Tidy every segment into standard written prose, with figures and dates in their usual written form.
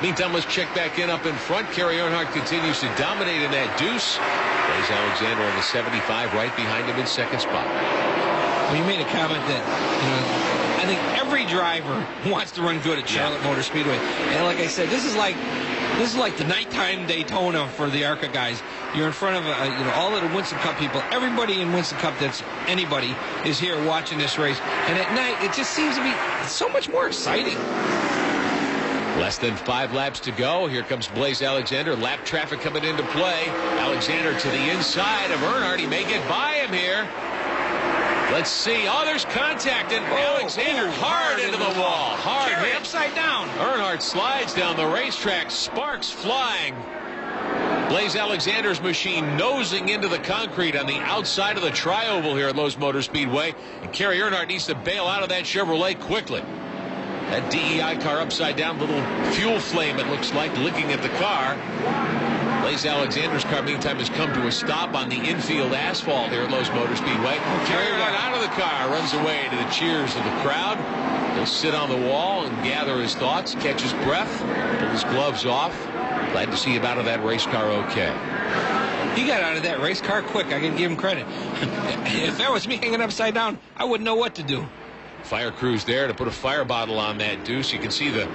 Meantime, let's check back in up in front. Kerry Earnhardt continues to dominate in that deuce. Blaise Alexander on the 75, right behind him in second spot. Well, you made a comment that, I think every driver wants to run good at Charlotte Motor Speedway. And like I said, this is like the nighttime Daytona for the ARCA guys. You're in front of all of the Winston Cup people. Everybody in Winston Cup that's anybody is here watching this race. And at night, it just seems to be so much more exciting. Less than 5 laps to go. Here comes Blaise Alexander. Lap traffic coming into play. Alexander to the inside of Earnhardt. He may get by him here. Let's see. Oh, there's contact, and Alexander hard into the wall. Hard hit. Upside down. Earnhardt slides down the racetrack. Sparks flying. Blaise Alexander's machine nosing into the concrete on the outside of the tri-oval here at Lowe's Motor Speedway. And Kerry Earnhardt needs to bail out of that Chevrolet quickly. That DEI car upside down, little fuel flame, it looks like, licking at the car. Blaise Alexander's car, meantime, has come to a stop on the infield asphalt here at Lowe's Motor Speedway. Kerry Earnhardt out of the car, runs away to the cheers of the crowd. He'll sit on the wall and gather his thoughts, catch his breath, pull his gloves off. Glad to see him out of that race car okay. He got out of that race car quick. I can give him credit. If that was me hanging upside down, I wouldn't know what to do. Fire crew's there to put a fire bottle on that deuce. You can see the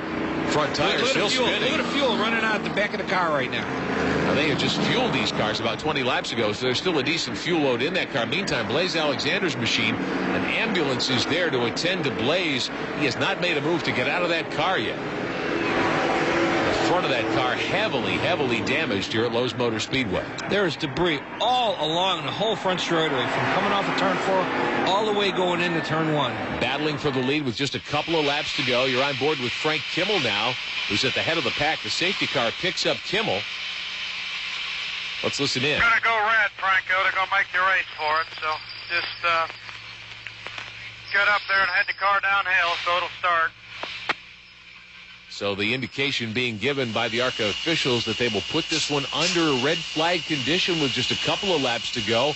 front tires still spinning. Look at the fuel running out the back of the car right now. Now, they had just fueled these cars about 20 laps ago, so there's still a decent fuel load in that car. Meantime, Blaise Alexander's machine, an ambulance is there to attend to Blaise. He has not made a move to get out of that car yet. The front of that car heavily damaged here at Lowe's Motor Speedway. There is debris all along the whole front straightaway, from coming off of turn 4 all the way going into turn 1. Battling for the lead with just a couple of laps to go. You're on board with Frank Kimmel now, who's at the head of the pack. The safety car picks up Kimmel. Let's listen in. Going to go red, Franco. They're going to make the race for it. So just get up there and head the car downhill so it'll start. So the indication being given by the ARCA officials that they will put this one under a red flag condition with just a couple of laps to go.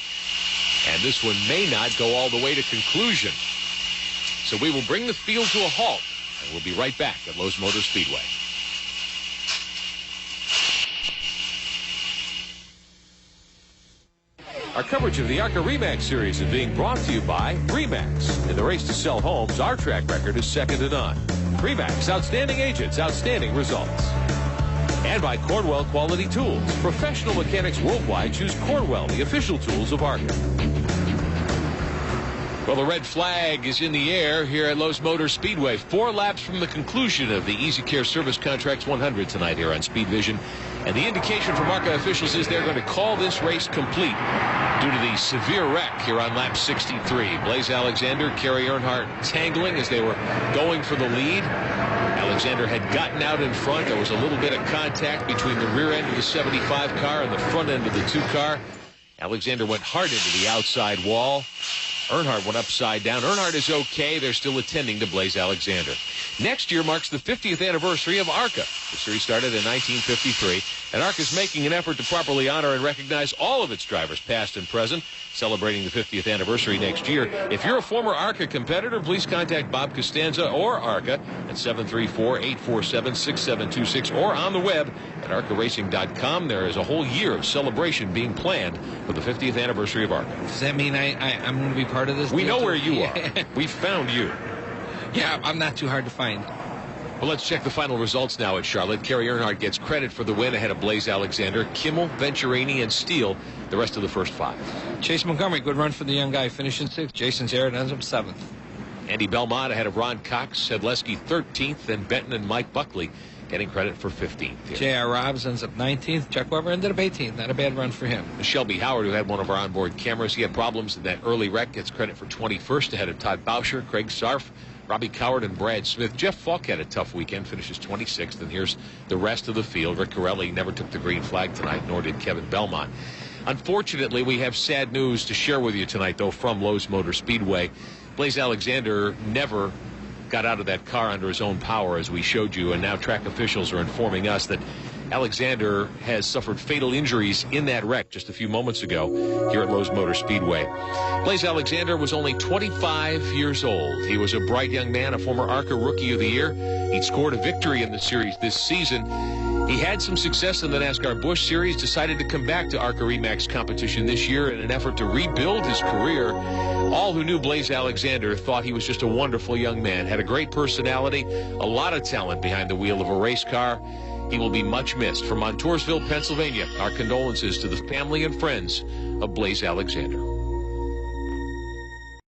And this one may not go all the way to conclusion. So we will bring the field to a halt, and we'll be right back at Lowe's Motor Speedway. Our coverage of the ARCA RE/MAX Series is being brought to you by RE/MAX. In the race to sell homes, our track record is second to none. RE/MAX, outstanding agents, outstanding results. And by Cornwell Quality Tools. Professional mechanics worldwide choose Cornwell, the official tools of ARCA. Well, the red flag is in the air here at Lowe's Motor Speedway. 4 laps from the conclusion of the Easy Care Service Contracts 100 tonight here on Speed Vision. And the indication from ARCA officials is they're going to call this race complete due to the severe wreck here on lap 63. Blaise Alexander, Kerry Earnhardt tangling as they were going for the lead. Alexander had gotten out in front. There was a little bit of contact between the rear end of the 75 car and the front end of the 2 car. Alexander went hard into the outside wall. Earnhardt went upside down. Earnhardt is okay. They're still attending to Blaise Alexander. Next year marks the 50th anniversary of ARCA. The series started in 1953, and ARCA is making an effort to properly honor and recognize all of its drivers, past and present, celebrating the 50th anniversary next year. If you're a former ARCA competitor, please contact Bob Costanza or ARCA at 734-847-6726 or on the web at arcaracing.com. There is a whole year of celebration being planned for the 50th anniversary of ARCA. Does that mean I'm going to be part of this? We know where you are. We found you. Yeah, I'm not too hard to find. Well, let's check the final results now at Charlotte. Kerry Earnhardt gets credit for the win ahead of Blaise Alexander. Kimmel, Venturini, and Steele, the rest of the first 5. Chase Montgomery, good run for the young guy, finishing 6th. Jason Zarrett ends up 7th. Andy Belmont ahead of Ron Cox, Sedleski 13th, and Benton and Mike Buckley getting credit for 15th. J.R. Robbs ends up 19th. Chuck Weber ended up 18th. Not a bad run for him. Shelby Howard, who had one of our onboard cameras, he had problems in that early wreck, gets credit for 21st ahead of Todd Bauscher, Craig Sarf, Robbie Coward, and Brad Smith. Jeff Falk had a tough weekend, finishes 26th, and here's the rest of the field. Rick Corelli never took the green flag tonight, nor did Kevin Belmont. Unfortunately, we have sad news to share with you tonight, though, from Lowe's Motor Speedway. Blaise Alexander never got out of that car under his own power, as we showed you, and now track officials are informing us that Alexander has suffered fatal injuries in that wreck just a few moments ago here at Lowe's Motor Speedway. Blaise Alexander was only 25 years old. He was a bright young man, a former ARCA Rookie of the Year. He'd scored a victory in the series this season. He had some success in the NASCAR Busch Series, decided to come back to ARCA REMAX competition this year in an effort to rebuild his career. All who knew Blaise Alexander thought he was just a wonderful young man, had a great personality, a lot of talent behind the wheel of a race car. He will be much missed. From Montoursville, Pennsylvania, our condolences to the family and friends of Blaise Alexander.